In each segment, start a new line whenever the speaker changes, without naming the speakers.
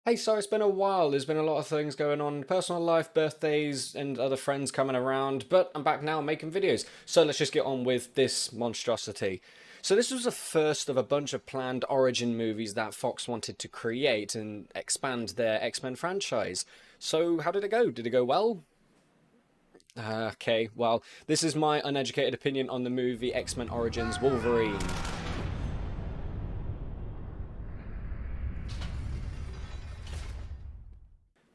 Hey, so it's been a while. There's been a lot of things going on, personal life, birthdays, and other friends coming around, but I'm back now making videos. So let's just get on with this monstrosity. So this was the first of a bunch of planned origin movies that Fox wanted to create and expand their X-Men franchise. So how did it go? Did it go well? Okay, well, this is my uneducated opinion on the movie X-Men Origins Wolverine.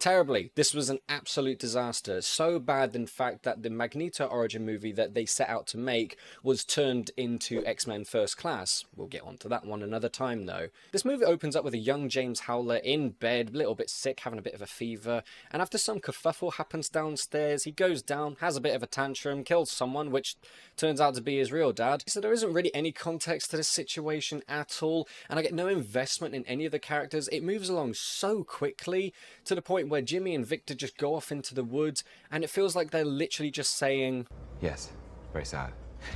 Terribly. This was an absolute disaster. So bad, in fact, that the Magneto origin movie that they set out to make was turned into X-Men First Class. We'll get onto that one another time, though. This movie opens up with a young James Howler in bed, a little bit sick, having a bit of a fever, and after some kerfuffle happens downstairs, he goes down, has a bit of a tantrum, kills someone, which turns out to be his real dad. So there isn't really any context to this situation at all, and I get no investment in any of the characters. It moves along so quickly to the point where Jimmy and Victor just go off into the woods, and it feels like they're literally just saying,
Yes, very sad.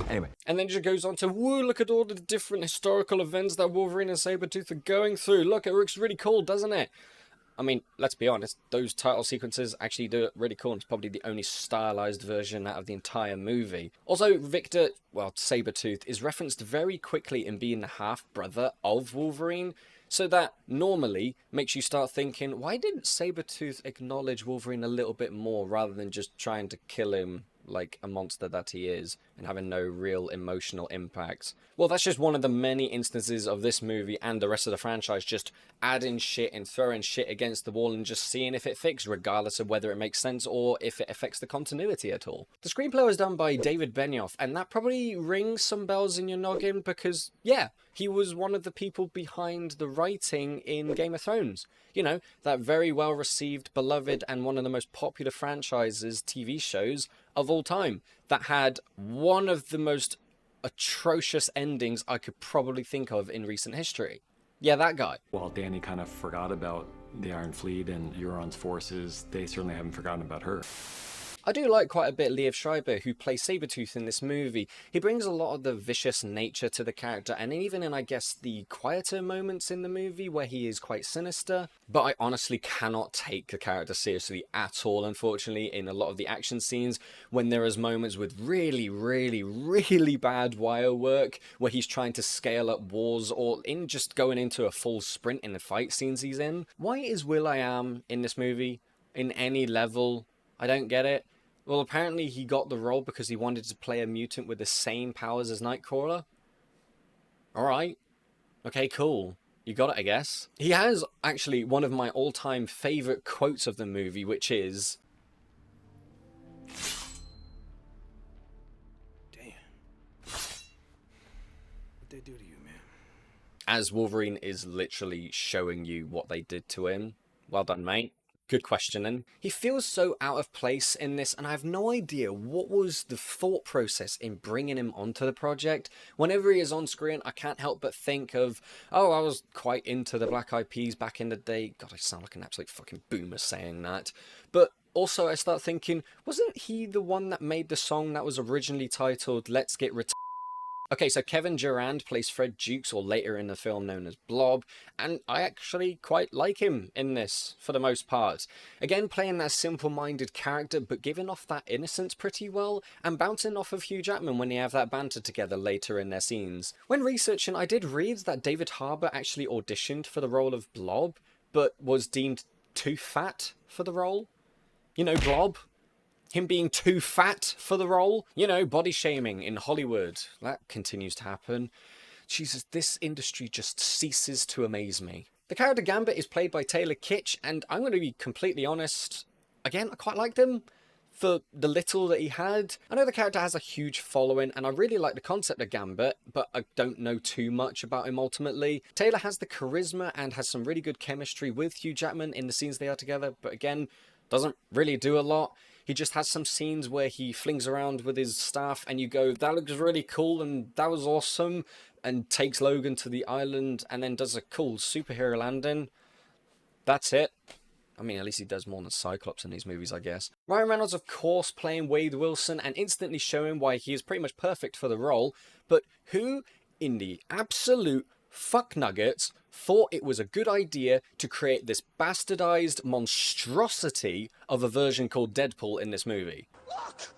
Anyway.
and then it just goes on to, woo, look at all the different historical events that Wolverine and Sabretooth are going through. Look, it looks really cool, doesn't it? I mean, let's be honest, those title sequences actually do it really cool, and it's probably the only stylized version out of the entire movie. Also, Victor, well, Sabretooth, is referenced very quickly in being the half-brother of Wolverine, so that normally makes you start thinking, why didn't Sabretooth acknowledge Wolverine a little bit more rather than just trying to kill him like a monster that he is and having no real emotional impact? Well, that's just one of the many instances of this movie and the rest of the franchise just adding shit and throwing shit against the wall and just seeing if it fits, regardless of whether it makes sense or if it affects the continuity at all. The screenplay was done by David Benioff, and that probably rings some bells in your noggin because, yeah, he was one of the people behind the writing in Game of Thrones. You know, that very well received, beloved, and one of the most popular franchises, TV shows of all time, that had one of the most atrocious endings I could probably think of in recent history. Yeah, that guy.
While Danny kind of forgot about the Iron Fleet and Euron's forces, they certainly haven't forgotten about her.
I do like quite a bit Liev Schreiber, who plays Sabretooth in this movie. He brings a lot of the vicious nature to the character, and even in, I guess, the quieter moments in the movie where he is quite sinister. But I honestly cannot take the character seriously at all, unfortunately, in a lot of the action scenes, when there is moments with really, really, really bad wire work, where he's trying to scale up walls, or in just going into a full sprint in the fight scenes he's in. Why is will.i.am in this movie? In any level? I don't get it. Well, apparently he got the role because he wanted to play a mutant with the same powers as Nightcrawler. Alright. Okay, cool. You got it, I guess. He has, actually, one of my all-time favourite quotes of the movie, which is...
Damn. What'd they do to you, man?
As Wolverine is literally showing you what they did to him. Well done, mate. Good questioning. He feels so out of place in this, and I have no idea what was the thought process in bringing him onto the project. Whenever he is on screen, I can't help but think of, oh, I was quite into the Black Eyed Peas back in the day. God, I sound like an absolute fucking boomer saying that. But also I start thinking, wasn't he the one that made the song that was originally titled Let's Get Retarded? Okay, so Kevin Durand plays Fred Dukes, or later in the film known as Blob, and I actually quite like him in this, for the most part. Again, playing that simple-minded character, but giving off that innocence pretty well, and bouncing off of Hugh Jackman when they have that banter together later in their scenes. When researching, I did read that David Harbour actually auditioned for the role of Blob, but was deemed too fat for the role. You know, Blob. Him being too fat for the role. You know, body shaming in Hollywood. That continues to happen. Jesus, this industry just ceases to amaze me. The character Gambit is played by Taylor Kitsch, and I'm going to be completely honest, again, I quite liked him for the little that he had. I know the character has a huge following, and I really like the concept of Gambit, but I don't know too much about him ultimately. Taylor has the charisma and has some really good chemistry with Hugh Jackman in the scenes they are together, but again, doesn't really do a lot. He just has some scenes where he flings around with his staff and you go, that looks really cool and that was awesome, and takes Logan to the island and then does a cool superhero landing. That's it. I mean, at least he does more than Cyclops in these movies, I guess. Ryan Reynolds, of course, playing Wade Wilson and instantly showing why he is pretty much perfect for the role, but who in the absolute fuck nuggets thought it was a good idea to create this bastardized monstrosity of a version called Deadpool in this movie.
Look!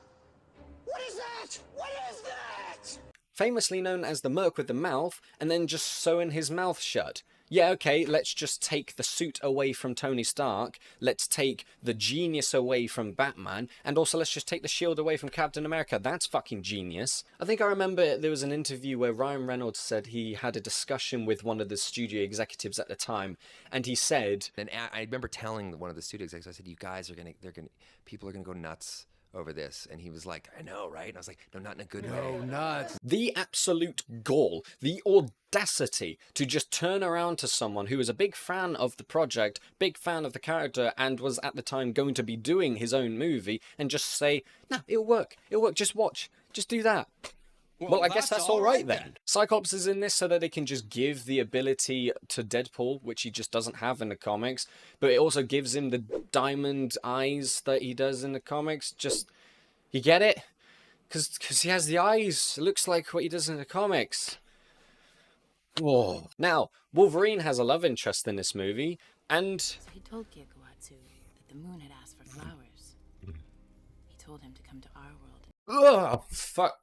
What is that? What is that?
Famously known as the Merc with the mouth, and then just sewing his mouth shut. Yeah, okay, let's just take the suit away from Tony Stark, let's take the genius away from Batman, and also let's just take the shield away from Captain America. That's fucking genius. I think I remember there was an interview where Ryan Reynolds said he had a discussion with one of the studio executives at the time, and he said...
And I remember telling one of the studio executives, I said, you guys are people are gonna go nuts over this. And he was like, I know, right? And I was like, no, not in a good way.
nuts.
The absolute gall, the audacity to just turn around to someone who was a big fan of the project, big fan of the character, and was at the time going to be doing his own movie, and just say, no, it'll work, just watch, just do that. Well, I guess that's all right then. Cyclops is in this so that they can just give the ability to Deadpool, which he just doesn't have in the comics, but it also gives him the diamond eyes that he does in the comics. Just, you get it? Because he has the eyes. It looks like what he does in the comics. Whoa. Now, Wolverine has a love interest in this movie, and...
So he told Gigawatsu that the moon had asked for flowers. He told him to come to our world.
Ugh, fuck.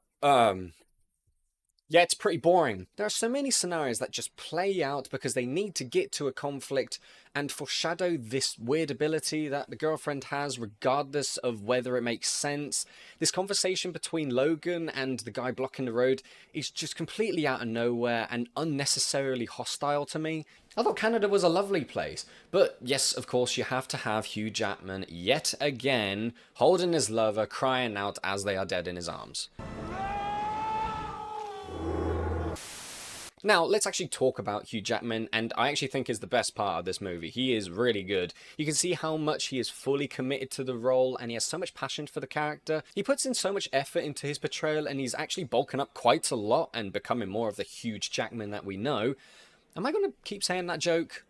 Yeah, it's pretty boring. There are so many scenarios that just play out because they need to get to a conflict and foreshadow this weird ability that the girlfriend has regardless of whether it makes sense. This conversation between Logan and the guy blocking the road is just completely out of nowhere and unnecessarily hostile to me. I thought Canada was a lovely place, but yes, of course, you have to have Hugh Jackman yet again holding his lover, crying out as they are dead in his arms. Now, let's actually talk about Hugh Jackman, and I actually think is the best part of this movie. He is really good. You can see how much he is fully committed to the role, and he has so much passion for the character. He puts in so much effort into his portrayal, and he's actually bulking up quite a lot and becoming more of the huge Jackman that we know. Am I going to keep saying that joke?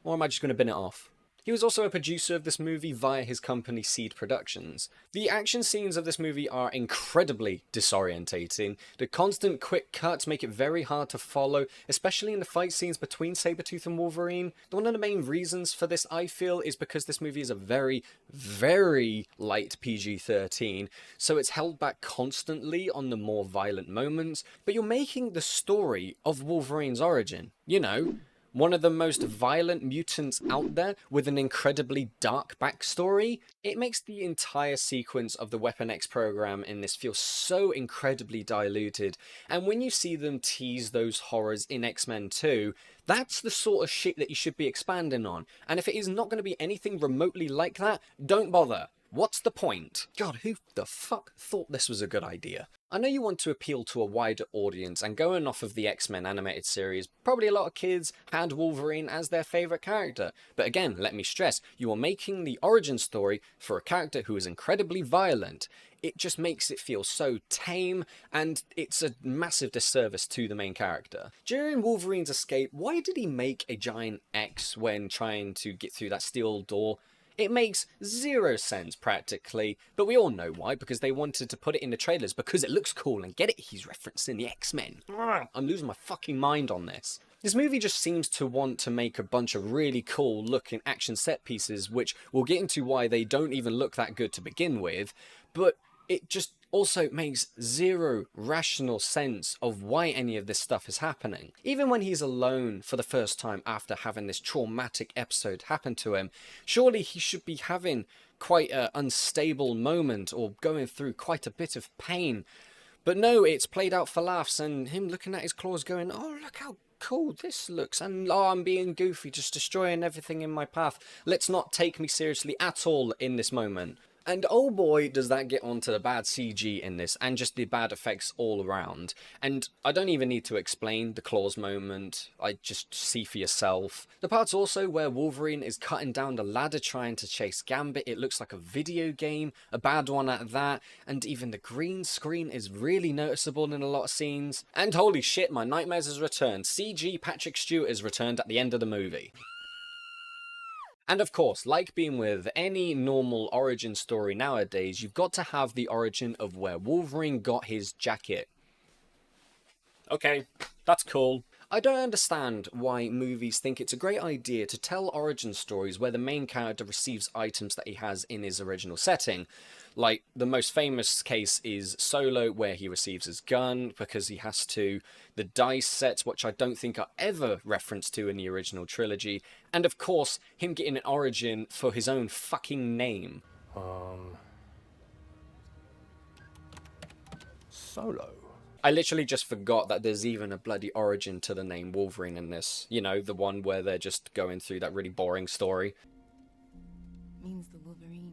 Or am I just going to bin it off? He was also a producer of this movie via his company Seed Productions. The action scenes of this movie are incredibly disorientating. The constant quick cuts make it very hard to follow, especially in the fight scenes between Sabretooth and Wolverine. One of the main reasons for this, I feel, is because this movie is a very, very light PG-13, so it's held back constantly on the more violent moments, but you're making the story of Wolverine's origin, you know, one of the most violent mutants out there with an incredibly dark backstory. It makes the entire sequence of the Weapon X program in this feel so incredibly diluted, and when you see them tease those horrors in X-Men 2, that's the sort of shit that you should be expanding on, and if it is not going to be anything remotely like that, don't bother. What's the point? God, who the fuck thought this was a good idea? I know you want to appeal to a wider audience, and going off of the X-Men animated series, probably a lot of kids had Wolverine as their favourite character. But again, let me stress, you are making the origin story for a character who is incredibly violent. It just makes it feel so tame, and it's a massive disservice to the main character. During Wolverine's escape, why did he make a giant X when trying to get through that steel door? It makes zero sense, practically, but we all know why, because they wanted to put it in the trailers because it looks cool, and get it, he's referencing the X-Men. I'm losing my fucking mind on this. This movie just seems to want to make a bunch of really cool looking action set pieces, which we'll get into why they don't even look that good to begin with, but it just also makes zero rational sense of why any of this stuff is happening. Even when he's alone for the first time after having this traumatic episode happen to him, surely he should be having quite an unstable moment or going through quite a bit of pain. But no, it's played out for laughs, and him looking at his claws going, oh, look how cool this looks, and oh, I'm being goofy, just destroying everything in my path. Let's not take me seriously at all in this moment. And oh boy, does that get onto the bad CG in this, and just the bad effects all around. And I don't even need to explain the claws moment, I just see for yourself. The parts also where Wolverine is cutting down the ladder trying to chase Gambit, it looks like a video game, a bad one at that, and even the green screen is really noticeable in a lot of scenes. And holy shit, my nightmares has returned. CG Patrick Stewart is returned at the end of the movie. And of course, like being with any normal origin story nowadays, you've got to have the origin of where Wolverine got his jacket. Okay, that's cool. I don't understand why movies think it's a great idea to tell origin stories where the main character receives items that he has in his original setting. Like, the most famous case is Solo, where he receives his gun because he has to, the dice sets, which I don't think are ever referenced to in the original trilogy, and of course, him getting an origin for his own fucking name.
Solo.
I literally just forgot that there's even a bloody origin to the name Wolverine in this. You know, the one where they're just going through that really boring story.
Means the Wolverine.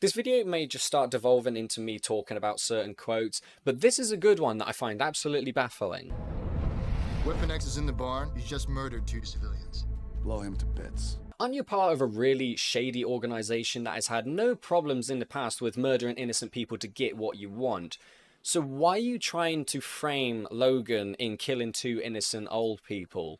This video may just start devolving into me talking about certain quotes, but this is a good one that I find absolutely baffling.
Weapon X is in the barn. He's just murdered 2 civilians.
Blow him to bits.
Aren't you part of a really shady organization that has had no problems in the past with murdering innocent people to get what you want? So why are you trying to frame Logan in killing 2 innocent old people?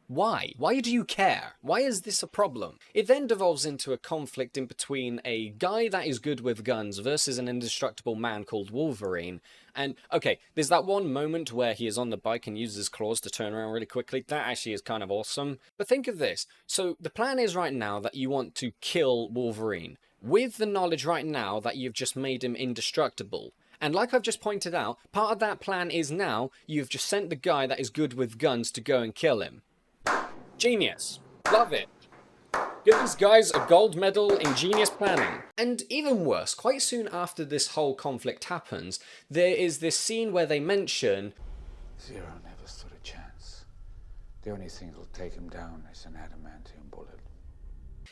Why? Why do you care? Why is this a problem? It then devolves into a conflict in between a guy that is good with guns versus an indestructible man called Wolverine. And, okay, there's that one moment where he is on the bike and uses his claws to turn around really quickly. That actually is kind of awesome. But think of this. So the plan is right now that you want to kill Wolverine, with the knowledge right now that you've just made him indestructible. And like I've just pointed out, part of that plan is now you've just sent the guy that is good with guns to go and kill him. Genius. Love it. Give these guys a gold medal in genius planning. And even worse, quite soon after this whole conflict happens, there is this scene where they mention
Zero never stood a chance. The only thing that'll take him down is an adamantium bullet.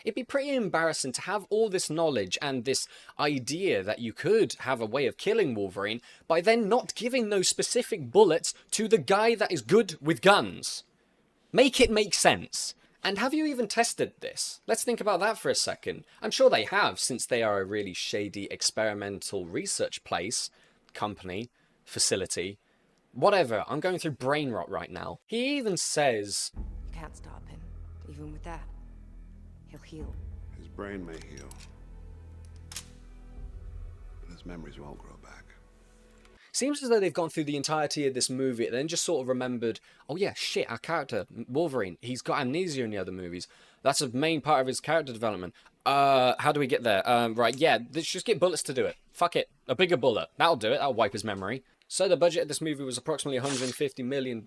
it'd be pretty embarrassing to have all this knowledge and this idea that you could have a way of killing Wolverine by then not giving those specific bullets to the guy that is good with guns. Make it make sense. And have you even tested this? Let's think about that for a second. I'm sure they have, since they are a really shady experimental research place, company, facility, whatever. I'm going through brain rot right now. He even says,
You can't stop him. Even with that, he'll heal.
His brain may heal, but his memories won't grow back.
seems as though they've gone through the entirety of this movie and then just sort of remembered, oh yeah, shit, our character, Wolverine, he's got amnesia in the other movies. That's a main part of his character development. How do we get there? Right, yeah, let's just get bullets to do it. Fuck it. A bigger bullet. That'll do it. That'll wipe his memory. So the budget of this movie was approximately $150 million,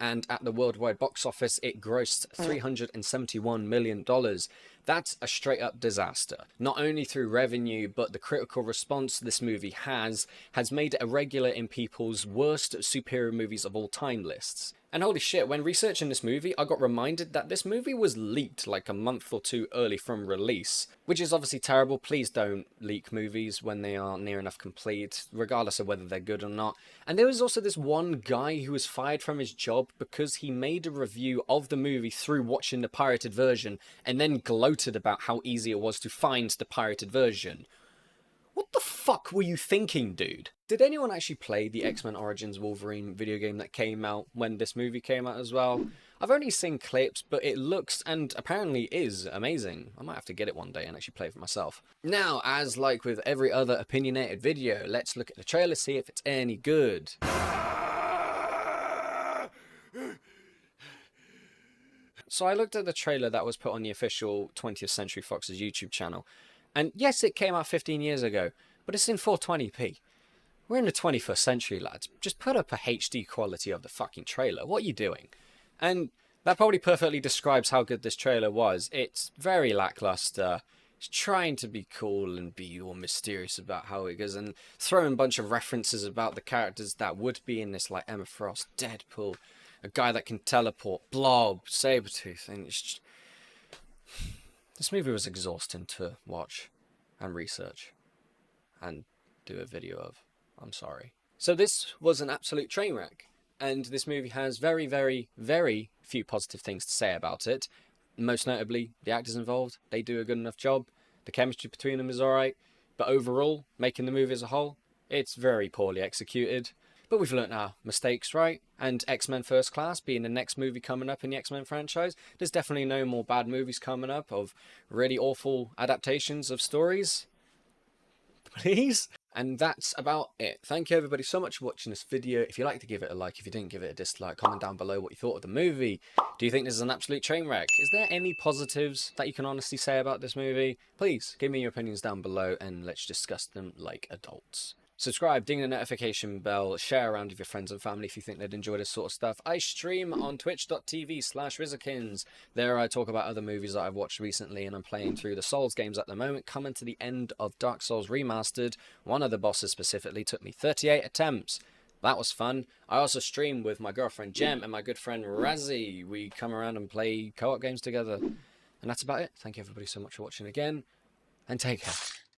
and at the worldwide box office, it grossed $371 million. That's a straight-up disaster. Not only through revenue, but the critical response this movie has made it a regular in people's worst superhero movies of all time lists. And holy shit, when researching this movie, I got reminded that this movie was leaked like a month or two early from release, which is obviously terrible. Please don't leak movies when they are near enough complete, regardless of whether they're good or not. And there was also this one guy who was fired from his job because he made a review of the movie through watching the pirated version and then gloated about how easy it was to find the pirated version. What the fuck were you thinking, dude? Did anyone actually play the X-Men Origins Wolverine video game that came out when this movie came out as well? I've only seen clips, but it looks and apparently is amazing. I might have to get it one day and actually play it for myself. Now, as like with every other opinionated video, let's look at the trailer, see if it's any good. So I looked at the trailer that was put on the official 20th Century Fox's YouTube channel. And yes, it came out 15 years ago, but it's in 420p. We're in the 21st century, lads. Just put up a HD quality of the fucking trailer. What are you doing? And that probably perfectly describes how good this trailer was. It's very lackluster. It's trying to be cool and be all mysterious about how it goes and throwing a bunch of references about the characters that would be in this, like Emma Frost, Deadpool, a guy that can teleport, Blob, Sabretooth, and it's just... This movie was exhausting to watch and research and do a video of. I'm sorry. So this was an absolute train wreck, and this movie has very, very, very few positive things to say about it. Most notably, the actors involved, they do a good enough job. The chemistry between them is alright, but overall, making the movie as a whole, it's very poorly executed. But we've learnt our mistakes, right? And X-Men First Class being the next movie coming up in the X-Men franchise, there's definitely no more bad movies coming up of really awful adaptations of stories. Please? And that's about it. Thank you everybody so much for watching this video. If you like to give it a like, if you didn't, give it a dislike. Comment down below what you thought of the movie. Do you think this is an absolute train wreck? Is there any positives that you can honestly say about this movie? Please give me your opinions down below and let's discuss them like adults. Subscribe, ding the notification bell, share around with your friends and family if you think they'd enjoy this sort of stuff. I stream on twitch.tv/Rizikins. There I talk about other movies that I've watched recently, and I'm playing through the Souls games at the moment, coming to the end of Dark Souls Remastered. One of the bosses specifically took me 38 attempts. That was fun. I also stream with my girlfriend Jem and my good friend Razzie. We come around and play co-op games together. And that's about it. Thank you everybody so much for watching again, and take care.